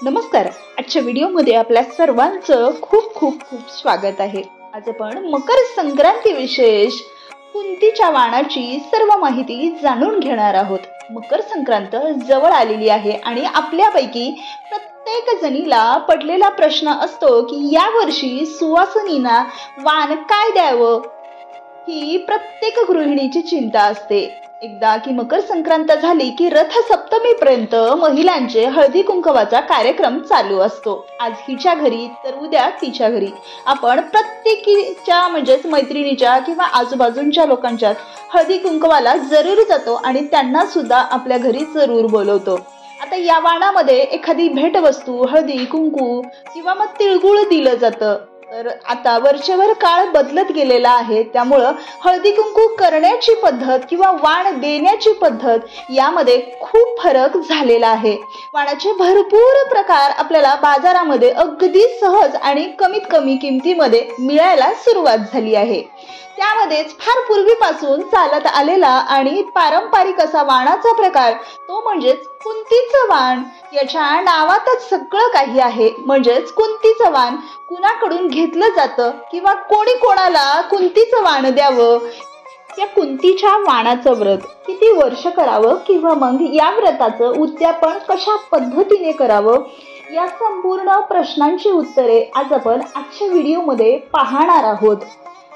नमस्कार. आजच्या व्हिडिओमध्ये आपल्या सर्वांचं खूप खूप खूप स्वागत आहे. आज आपण मकर संक्रांती विशेष कुंतीच्या वाणाची सर्व माहिती जाणून घेणार आहोत. मकर संक्रांत जवळ आलेली आहे आणि आपल्यापैकी प्रत्येक जणीला पडलेला प्रश्न असतो की या वर्षी सुवासिनींना वाण काय द्यावं, ही प्रत्येक गृहिणीची चिंता असते. एकदा की मकर संक्रांत झाली की रथ सप्तमी पर्यंत महिलांचे हळदी कुंकवाचा कार्यक्रम चालू असतो. आज हिच्या घरी तर उद्या तिच्या घरी आपण प्रत्येकीच्या म्हणजेच मैत्रिणीच्या किंवा आजूबाजूच्या लोकांच्या हळदी कुंकवाला जरूर जातो आणि त्यांना सुद्धा आपल्या घरी जरूर बोलवतो. आता या वाणामध्ये एखादी भेटवस्तू, हळदी कुंकू किंवा मग तिळगुळ दिलं जातं. तर आता वरचेवर काळ बदलत गेलेला आहे, त्यामुळं हळदी कुंकू करण्याची पद्धत किंवा वाण देण्याची पद्धत यामध्ये खूप फरक झालेला आहे. वाणाचे भरपूर प्रकार आपल्याला बाजारामध्ये अगदी सहज आणि कमीत कमी किमतीमध्ये मिळायला सुरुवात झाली आहे. त्यामध्येच फार पूर्वीपासून चालत आलेला आणि पारंपरिक असा वाणाचा प्रकार तो म्हणजेच कुंतीचं वाण. याच्या नावातच सगळं काही आहे. म्हणजेच कुंतीचं वाण कुणाकडून घेतलं जातं किंवा कोणी कोणाला कुंतीचं वाण द्यावं, या कुंतीच्या वाणाचं व्रत किती वर्ष करावं किंवा मग या व्रताचं उद्यापन कशा पद्धतीने करावं, या संपूर्ण प्रश्नांची उत्तरे आज आपण आजच्या व्हिडिओमध्ये पाहणार आहोत.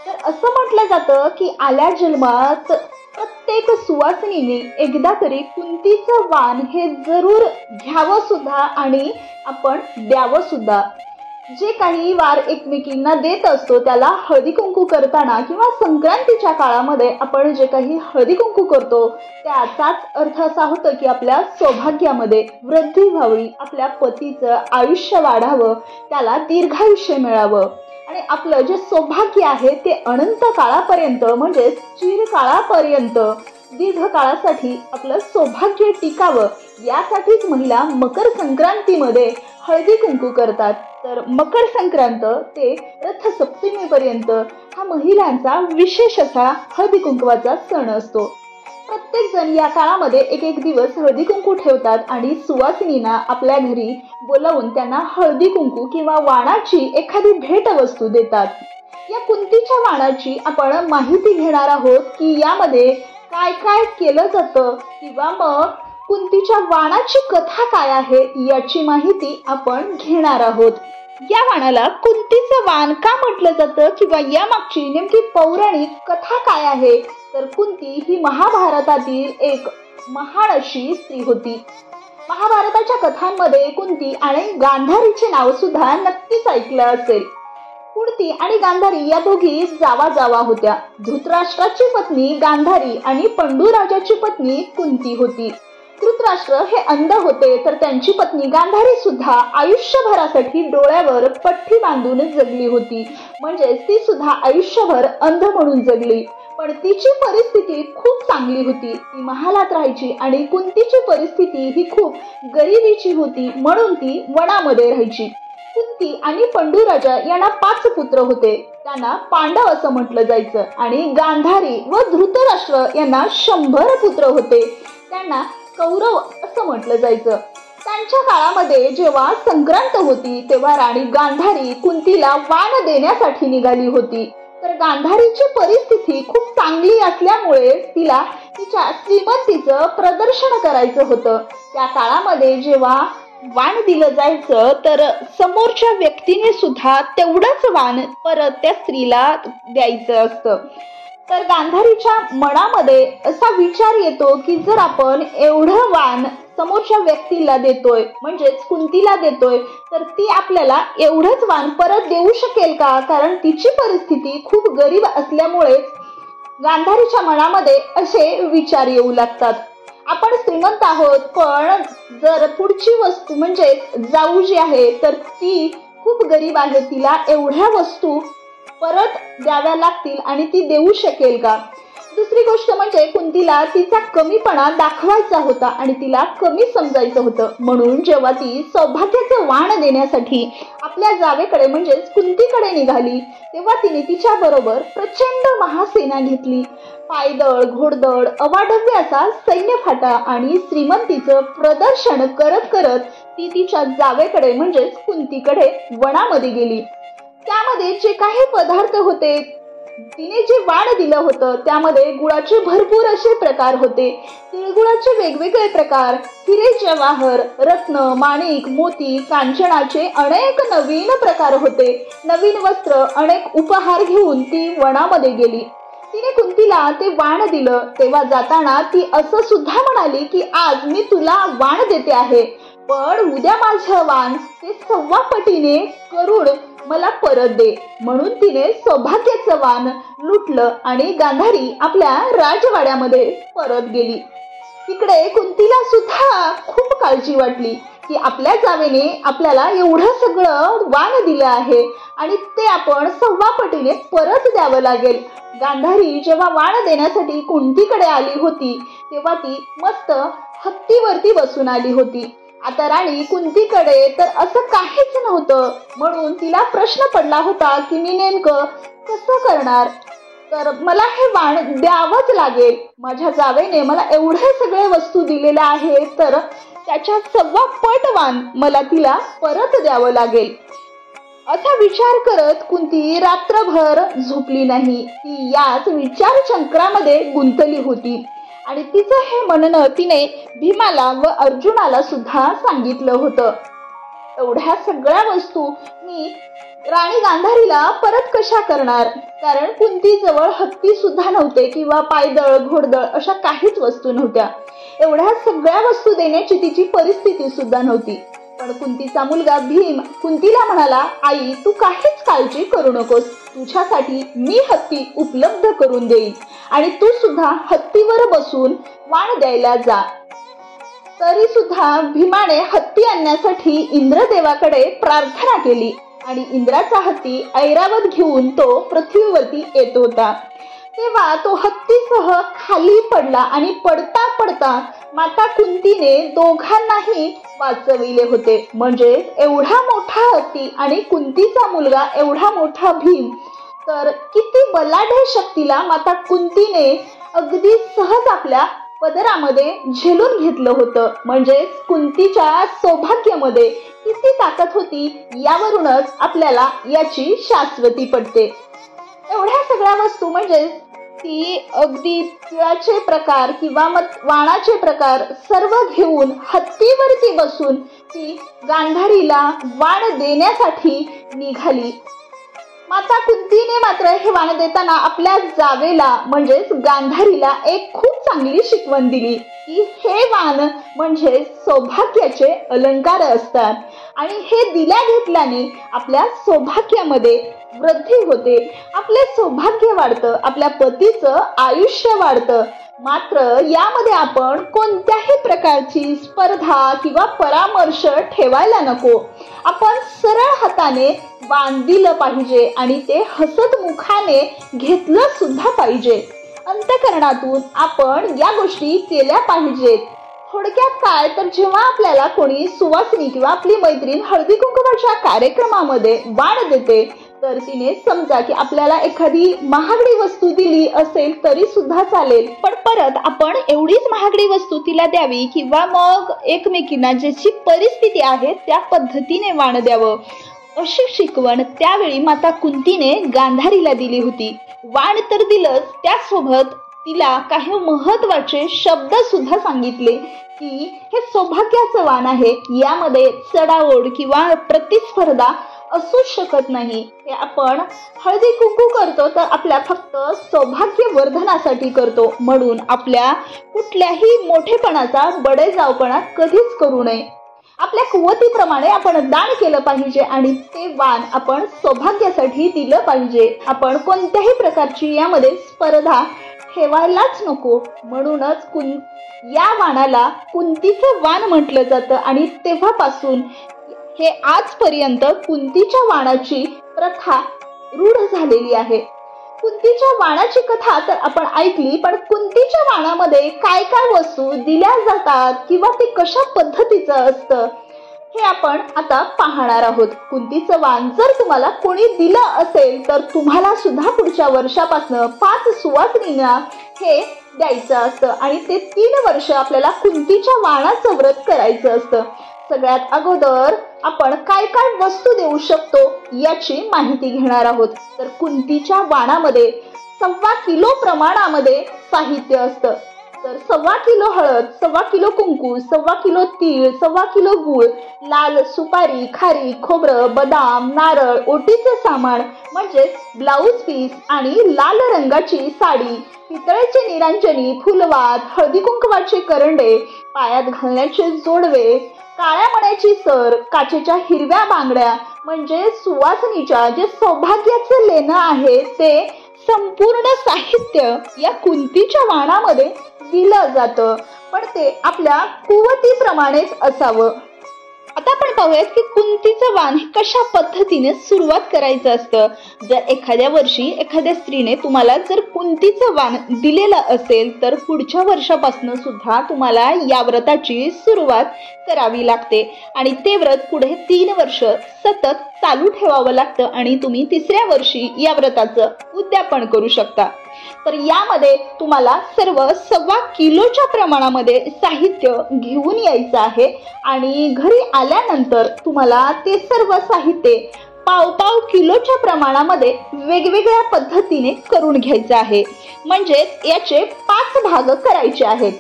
तर असं म्हटलं जातं की आल्या जन्मात प्रत्येक सुवासिनीने एकदा तरी कुंतीचं वाण हे जरूर घ्यावं सुद्धा आणि आपण द्यावं सुद्धा. जे काही वार एकमेकींना देत असतो त्याला हळदी कुंकू करताना किंवा संक्रांतीच्या काळामध्ये आपण जे काही हळदी कुंकू करतो त्याचाच अर्थ असा होतो की आपल्या सौभाग्यामध्ये वृद्धी व्हावी, आपल्या पतीचं आयुष्य वाढावं, त्याला दीर्घायुष्य मिळावं आणि आपलं जे सौभाग्य आहे ते अनंत काळापर्यंत म्हणजेच चिरकाळापर्यंत दीर्घ काळासाठी आपलं सौभाग्य टिकावं, यासाठीच महिला मकर संक्रांतीमध्ये हळदी कुंकू करतात. तर मकर संक्रांत ते रथ सप्तमीपर्यंत हा महिलांचा विशेष असा हळदी कुंकवाचा सण असतो. प्रत्येक जण या काळामध्ये एक एक दिवस हळदी कुंकू ठेवतात आणि सुवासिनींना आपल्या घरी बोलावून त्यांना हळदी कुंकू किंवा वाणाची एखादी भेटवस्तू देतात. या कुंतीच्या वाणाची आपण माहिती घेणार आहोत की यामध्ये काय काय केलं जातं किंवा मग कुंतीच्या वाणाची कथा काय आहे याची माहिती आपण घेणार आहोत. या वाणाला कुंतीचं वाण का म्हटलं जातं किंवा या मागची नेमकी पौराणिक कथा काय आहे, तर कुंती ही महाभारतातील एक महान अशी स्त्री होती. महाभारताच्या कथांमध्ये कुंती आणि गांधारीचे नाव सुद्धा नक्कीच ऐकलं असेल. कुंती आणि गांधारी या दोघी जावा होत्या. धृतराष्ट्राची पत्नी गांधारी आणि पंडूराजाची पत्नी कुंती होती. धृतराष्ट्र हे अंध होते तर त्यांची पत्नी गांधारी सुद्धा आयुष्यभरासाठी डोळ्यावर पट्टी बांधून जगली होती. म्हणजे ती सुद्धा आयुष्यभर अंध म्हणून जगली. पण तिची परिस्थिती खूप चांगली होती. ती महालात राहायची आणि कुंतीची परिस्थिती ही खूप गरिबीची होती, म्हणून ती वनामध्ये राहायची. कुंती आणि पंडूराजा यांना 5 पुत्र होते. त्यांना पांडव असं म्हटलं जायचं आणि गांधारी व धृतराष्ट्र यांना 100 पुत्र होते. त्यांना कौरव असं म्हटलं जायचं. त्यांच्या काळामध्ये जेव्हा संक्रांत होती तेव्हा राणी गांधारी कुंतीला वाण देण्यासाठी निघाली होती. तर गांधारीची परिस्थिती खूप चांगली असल्यामुळे तिला तिच्या श्रीमंतीचं प्रदर्शन करायचं होतं. त्या काळामध्ये जेव्हा वाण दिलं जायचं तर समोरच्या व्यक्तीने सुद्धा तेवढंच वाण परत त्या स्त्रीला द्यायचं असतं. तर गांधारीच्या मनामध्ये असा विचार येतो की जर आपण एवढं वाण समोरच्या व्यक्तीला देतोय म्हणजेच कुंतीला देतोय तर ती आपल्याला एवढंच वाण परत देऊ शकेल का, कारण तिची परिस्थिती खूप गरीब असल्यामुळे गांधारीच्या मनामध्ये असे विचार येऊ लागतात. आपण श्रीमंत आहोत पण जर पुढची वस्तू म्हणजे जाऊ जी आहे तर ती खूप गरीब आहे, तिला एवढ्या वस्तू परत द्याव्या लागतील आणि ती देऊ शकेल का. दुसरी गोष्ट म्हणजे कुंतीला तिचा कमीपणा दाखवायचा होता आणि तिला कमी समजायचं होतं. म्हणून जेव्हा ती सौभाग्याचं वाण देण्यासाठी आपल्या जावेकडे म्हणजेच कुंतीकडे निघाली तेव्हा तिने तिच्या बरोबर प्रचंड महासेना घेतली. पायदळ, घोडदळ, अवाढव्य असा सैन्य फाटा आणि श्रीमंतीचं प्रदर्शन करत करत ती तिच्या जावेकडे म्हणजेच कुंतीकडे वनामध्ये गेली. त्यामध्ये जे काही पदार्थ होते, तिने जे वाण दिलं होतं त्यामध्ये गुळाचे भरपूर असे प्रकार होते. तिळगुळाचे वेगवेगळे प्रकार, हिरे जवाहर, रत्न, माणिक, मोती, कांचनाचे अनेक नवीन प्रकार होते. नवीन वस्त्र, अनेक उपहार घेऊन ती वनामध्ये गेली. तिने कुंतीला ते वाण दिलं. तेव्हा जाताना ती असं सुद्धा म्हणाली की आज मी तुला वाण देते आहे, पण उद्या माझं वाण ते 6 पटीने करून मला परत दे. म्हणून तिने सौभाग्याचं वाण लुटलं आणि गांधारी आपल्या राजवाड्यामध्ये परत गेली. तिकडे कुंतीला सुद्धा खूप काळजी वाटली की आपल्या जावेने आपल्याला एवढं सगळं वाण दिलं आहे आणि ते आपण 6 पटीने परत द्यावं लागेल. गांधारी जेव्हा वाण देण्यासाठी कुंतीकडे आली होती तेव्हा ती मस्त हत्तीवरती बसून आली होती. आता राणी कुंतीकडे तर असं काहीच नव्हतं, म्हणून तिला प्रश्न पडला होता की मी नेमकं कसं करणार. तर मला हे वाण द्यावंच लागेल. माझ्या जावेने मला एवढे सगळे वस्तू दिलेल्या आहेत, तर त्याच्या 6 पट वाण मला तिला परत द्यावं लागेल. असा विचार करत कुंती रात्रभर झोपली नाही. ती याच विचार चक्रामध्ये गुंतली होती आणि तिचं हे म्हणणं तिने भीमाला व अर्जुनाला सुद्धा सांगितलं होतं. एवढ्या सगळ्या वस्तू मी राणी गांधारीला परत कशा करणार, कारण कुंतीजवळ हत्ती सुद्धा नव्हते किंवा पायदळ घोडदळ अशा काहीच वस्तू नव्हत्या. एवढ्या सगळ्या वस्तू देण्याची तिची परिस्थिती सुद्धा नव्हती. पण कुंतीचा मुलगा भीम कुंतीला म्हणाला, आई तू काहीच काळजी करू नकोस, तुझ्यासाठी मी हत्ती उपलब्ध करून देईन आणि तू सुद्धा हत्तीवर बसून वाण द्यायला जा. तरी सुद्धा भीमाने हत्ती आणण्यासाठी इंद्रदेवाकडे प्रार्थना केली आणि इंद्राचा हत्ती ऐरावत घेऊन तो पृथ्वीवरती येत होता. तेव्हा तो हत्तीसह खाली पडला आणि पडता पडता माता कुंतीने दोघांनाही वाचविले होते. म्हणजे एवढा मोठा हत्ती आणि कुंतीचा मुलगा एवढा मोठा भीम, तर किती बलाढ्य शक्तीला माता कुंतीने अगदी सहज आपल्या पदरामध्ये झेलून घेतलं होतं. म्हणजे कुंतीच्या सौभाग्यामध्ये किती ताकद होती यावरूनच आपल्याला याची शाश्वती पडते. एवढ्या सगळ्या वस्तू म्हणजे ती अगदी तिळाचे प्रकार किंवा मग वाणाचे प्रकार सर्व घेऊन हत्तीवरती बसून ती गांधारीला वाण देण्यासाठी निघाली. माता कुंतीने मात्र हे वाण देताना आपल्या जावेला म्हणजेच गांधारीला एक खूप चांगली शिकवण दिली की हे वाण म्हणजे सौभाग्याचे अलंकार असतात आणि हे दिल्या घेतल्याने आपल्या सौभाग्यामध्ये वृद्धी होते, आपले सौभाग्य वाढतं, आपल्या पतीचं आयुष्य वाढतं. मात्र यामध्ये आपण कोणत्याही प्रकारची स्पर्धा किंवा परामर्श ठेवायला नको. आपण सरळ हाताने वाण दिलं पाहिजे आणि ते हसत मुखाने घेतलं सुद्धा पाहिजे. अंतःकरणातून आपण या गोष्टी केल्या पाहिजेत. थोडक्यात काय तर जेव्हा आपल्याला कोणी सुवासिनी किंवा आपली मैत्रीण हळदी कुंकवाच्या कार्यक्रमामध्ये वाण देते, तर तिने समजा की आपल्याला एखादी महागडी वस्तू दिली असेल तरी सुद्धा चालेल, पण परत आपण एवढीच महागडी वस्तू तिला द्यावी किंवा मग एकमेकींना ज्याची परिस्थिती आहे त्या पद्धतीने वाण द्यावं, अशी शिकवण त्यावेळी माता कुंतीने गांधारीला दिली होती. वाण तर दिलंच, त्यासोबत तिला काही महत्वाचे शब्द सुद्धा सांगितले की हे सौभाग्याचं वाण आहे, यामध्ये चढाओढ किंवा प्रतिस्पर्धा असू शकत नाही. हे आपण हळदी कुंकू करतो तर आपल्या फक्त सौभाग्य वर्धनासाठी करतो, म्हणून आपल्या कुठल्याही मोठेपणाचा बडेजावपणा कधीच करू नये. आपल्या कुवतीप्रमाणे आपण दान केलं पाहिजे आणि ते वाण आपण सौभाग्यासाठी दिलं पाहिजे. आपण कोणत्याही प्रकारची यामध्ये स्पर्धा ठेवायलाच नको. म्हणूनच या वाणाला कुंतीचं वाण म्हटलं जातं आणि तेव्हापासून हे आजपर्यंत कुंतीच्या वाणाची प्रथा रूढ झालेली आहे. कुंतीच्या वाणाची कथा तर आपण ऐकली, पण कुंतीच्या वाणामध्ये काय काय वस्तू दिल्या जातात किंवा ते कशा पद्धतीचं असतं हे आपण आता पाहणार आहोत. कुंतीचं वाण जर तुम्हाला कोणी दिलं असेल तर तुम्हाला सुद्धा पुढच्या वर्षापासून 5 सुवासिनींना हे द्यायचं असतं आणि ते 3 वर्ष आपल्याला कुंतीच्या वाणाचं व्रत करायचं असतं. सगळ्यात अगोदर आपण काय काय वस्तू देऊ शकतो याची माहिती घेणार आहोत. तर कुंतीच्या वाणामध्ये 1.25 किलो प्रमाणामध्ये साहित्य असतं. तर 1.25 किलो हळद, 1.25 किलो कुंकू, 1.25 किलो तीळ, 1.25 किलो गूळ, लाल सुपारी, खारीक, खोबरं, बदाम, नारळ, ओटीचे सामान म्हणजे ब्लाऊज पीस आणि लाल रंगाची साडी, पितळेचे निरांजनी, फुलवात, हळदी कुंकवाचे करंडे, पायात घालण्याचे जोडवे, काळ्या मण्याची सर, काचेच्या हिरव्या बांगड्या म्हणजे सुवासिनीच्या जे सौभाग्याचं लेणं आहे ते संपूर्ण साहित्य या कुंतीच्या वाणामध्ये दिलं जातं. पण ते आपल्या कुवतीप्रमाणेच असावं. आता आपण पाहूयात की कुंतीचं वाण हे कशा पद्धतीने सुरुवात करायचं असतं. जर एखाद्या वर्षी एखाद्या स्त्रीने तुम्हाला जर कुंतीचं वाण दिलेलं असेल तर पुढच्या वर्षापासून सुद्धा तुम्हाला या व्रताची सुरुवात करावी लागते आणि ते व्रत पुढे 3 वर्ष सतत चालू ठेवावं लागतं आणि तुम्ही 3ऱ्या वर्षी या व्रताचं उद्यापन करू शकता. तर यामध्ये तुम्हाला सर्व 1.25 किलोच्या प्रमाणामध्ये साहित्य घेऊन यायचं आहे आणि घरी आल्यानंतर तुम्हाला ते सर्व साहित्य 1.5 किलोच्या प्रमाणामध्ये वेगवेगळ्या पद्धतीने करून घ्यायचं आहे. म्हणजेच याचे 5 भाग करायचे आहेत.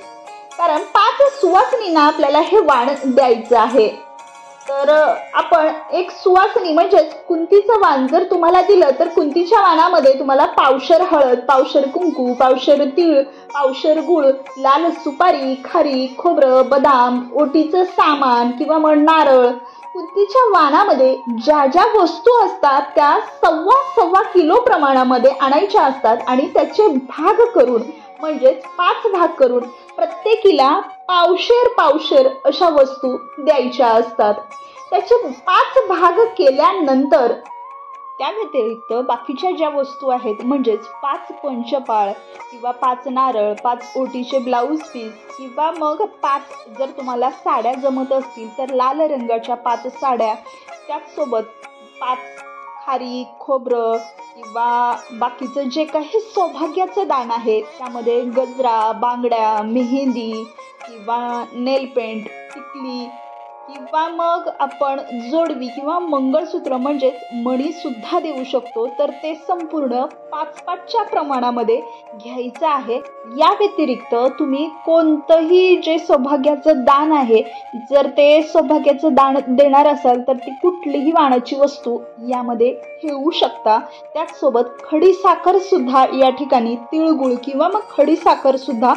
कारण 5 सुवासिनींना आपल्याला हे वाण द्यायचं आहे. तर आपण एक सुवासिनी म्हणजेच कुंतीचं वाण जर तुम्हाला दिलं तर कुंतीच्या वाणामध्ये तुम्हाला पावशर हळद, पावशर कुंकू, पावशर तीळ, पावशर गूळ, लाल सुपारी, खारीक, खोबरं, बदाम, ओटीचं सामान किंवा मग नारळ, कुंतीच्या वाणामध्ये ज्या ज्या वस्तू असतात त्या 1.25 किलो प्रमाणामध्ये आणायच्या असतात आणि त्याचे भाग करून म्हणजेच 5 भाग करून प्रत्येकीला पावशेर अशा वस्तू द्यायच्या असतात. त्याचे 5 भाग केल्यानंतर त्या व्यतिरिक्त बाकीच्या ज्या वस्तू आहेत म्हणजेच 5 पंचपाळ किंवा 5 नारळ, 5 ओटीचे ब्लाऊज पीस किंवा मग 5 जर तुम्हाला साड्या जमत असतील तर लाल रंगाच्या 5 साड्या, त्याचसोबत 5 खारीक, खोबरं किंवा बाकीचं जे काही सौभाग्याचं दान आहे त्यामध्ये गजरा, बांगड्या, मेहंदी किंवा नेलपेंट, टिकली किंवा मग आपण जोडवी किंवा मंगळसूत्र म्हणजेच मणी सुद्धा देऊ शकतो. तर ते संपूर्ण 5-5च्या प्रमाणामध्ये घ्यायचं आहे. या व्यतिरिक्त तुम्ही कोणतंही जे सौभाग्याचं दान आहे जर ते सौभाग्याचं दान देणार असाल तर ती कुठलीही वाणाची वस्तू यामध्ये ठेवू शकता. त्याचसोबत खडीसाखर सुद्धा या ठिकाणी तिळगुळ किंवा मग खडीसाखर सुद्धा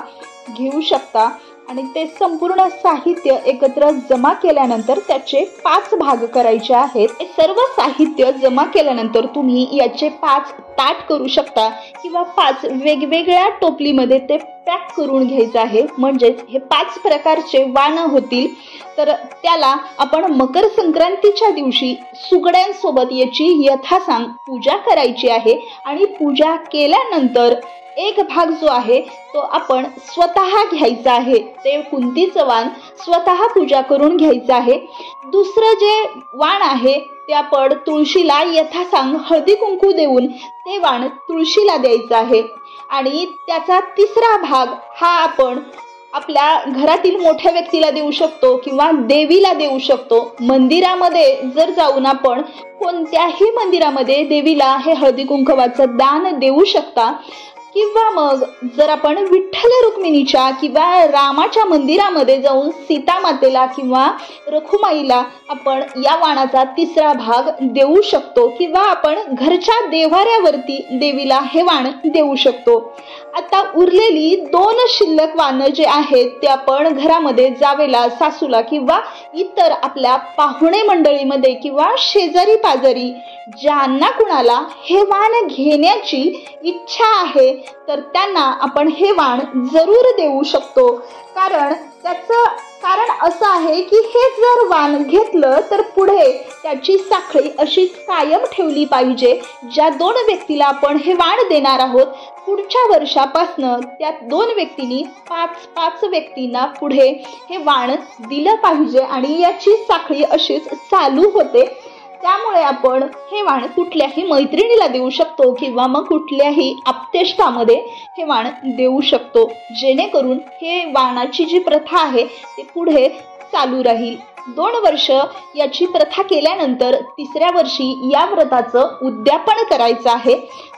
घेऊ शकता आणि ते संपूर्ण साहित्य एकत्र जमा केल्यानंतर त्याचे 5 भाग करायचे आहेत. हे सर्व साहित्य जमा केल्यानंतर तुम्ही याचे 5 ताट करू शकता किंवा 5 वेगवेगळ्या टोपलीमध्ये ते पॅक करून घ्यायचं आहे. म्हणजेच हे 5 प्रकारचे वाण होतील. तर त्याला आपण मकर संक्रांतीच्या दिवशी सुगड्यांसोबत याची यथासांग पूजा करायची आहे आणि पूजा केल्यानंतर एक भाग जो आहे तो आपण स्वतः घ्यायचा आहे. ते कुंतीचं वाण स्वतः पूजा करून घ्यायचं आहे. दुसरं जे वाण आहे ते आपण तुळशीला यथासांग हळदी कुंकू देऊन ते वाण तुळशीला द्यायचं आहे आणि त्याचा 3रा भाग हा आपण आपल्या घरातील मोठ्या व्यक्तीला देऊ शकतो किंवा देवीला देऊ शकतो. मंदिरामध्ये जर जाऊन आपण कोणत्याही मंदिरामध्ये देवीला हे हळदी कुंकवाचं दान देऊ शकता किंवा मग जर आपण विठ्ठल रुक्मिणीच्या किंवा रामाच्या मंदिरामध्ये जाऊन सीता मातेला किंवा रखुमाईला आपण या वाणाचा 3रा भाग देऊ शकतो किंवा आपण घरच्या देव्हाऱ्यावरती देवीला हे वाण देऊ शकतो. आता उरलेली 2 शिल्लक वाणं जे आहेत ते आपण घरामध्ये जावेला, सासूला किंवा इतर आपल्या पाहुणे मंडळीमध्ये किंवा शेजारी पाजारी ज्यांना कुणाला हे वाण घेण्याची इच्छा आहे तर त्यांना आपण हे वाण जरूर देऊ शकतो. त्याचं कारण असं आहे की हे जर वाण घेतलं तर पुढे त्याची साखळी अशीच कायम ठेवली पाहिजे. ज्या 2 व्यक्तीला आपण हे वाण देणार आहोत पुढच्या वर्षापासनं त्या 2 व्यक्तींनी 5-5 व्यक्तींना पुढे हे वाण दिलं पाहिजे आणि याची साखळी अशीच चालू होते. त्यामुळे आपण हे वाण कुठल्याही मैत्रिणीला देऊ शकतो किंवा मग कुठल्याही आप्तेष्टामध्ये हे वाण देऊ शकतो जेणेकरून हे वाणाची जी प्रथा आहे ती पुढे चालू राहील. 2 वर्ष याची प्रथा केल्यानंतर 3ऱ्या वर्षी या व्रताचं उद्यापन करायचं आहे.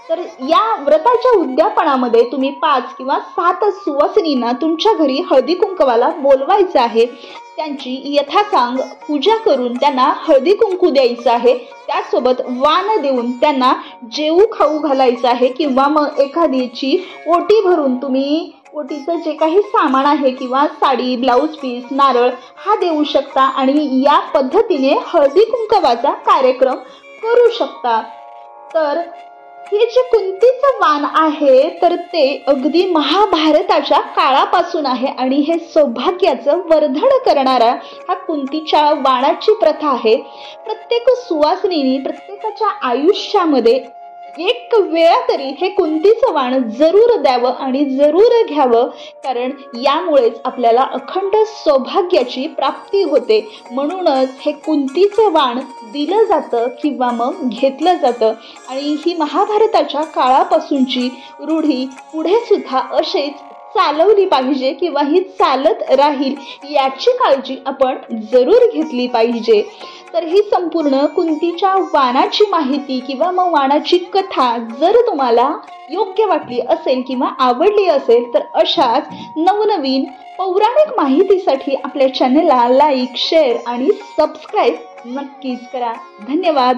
तर या व्रताच्या उद्यापनामध्ये तुम्ही 5 किंवा 7 सुवासिनींना तुमच्या घरी हळदी कुंकवाला बोलवायचं आहे. त्यांची यथासांग पूजा करून त्यांना हळदी कुंकू द्यायचं आहे. त्यासोबत वाण देऊन त्यांना जेवू खाऊ घालायचं आहे किंवा मग एखादीची ओटी भरून तुम्ही ओटीचं जे काही सामान आहे किंवा साडी, ब्लाऊज पीस, नारळ हा देऊ शकता आणि या पद्धतीने हळदी कुंकवाचा कार्यक्रम करू शकता. तर हे जे कुंतीचं वाण आहे तर ते अगदी महाभारताच्या काळापासून आहे आणि हे सौभाग्याचं वर्धन करणारा हा कुंतीच्या वाणाची प्रथा आहे. प्रत्येक सुवासिनीने प्रत्येकाच्या आयुष्यामध्ये एक वेळा तरी हे कुंतीचं वाण जरूर द्यावं आणि जरूर घ्यावं, कारण यामुळेच आपल्याला अखंड सौभाग्याची प्राप्ती होते. म्हणूनच हे कुंतीचं वाण दिलं जातं किंवा मग घेतलं जातं आणि ही महाभारताच्या काळापासूनची रूढी पुढे सुद्धा अशीच चालवली पाहिजे किंवा ही चालत राहील याची काळजी आपण जरूर घेतली पाहिजे. तर ही संपूर्ण कुंतीच्या वाणाची माहिती किंवा मग वाणाची कथा जर तुम्हाला योग्य वाटली असेल किंवा आवडली असेल तर अशाच नवनवीन पौराणिक माहितीसाठी आपल्या चॅनलला लाईक, शेअर आणि सबस्क्राईब नक्कीच करा. धन्यवाद.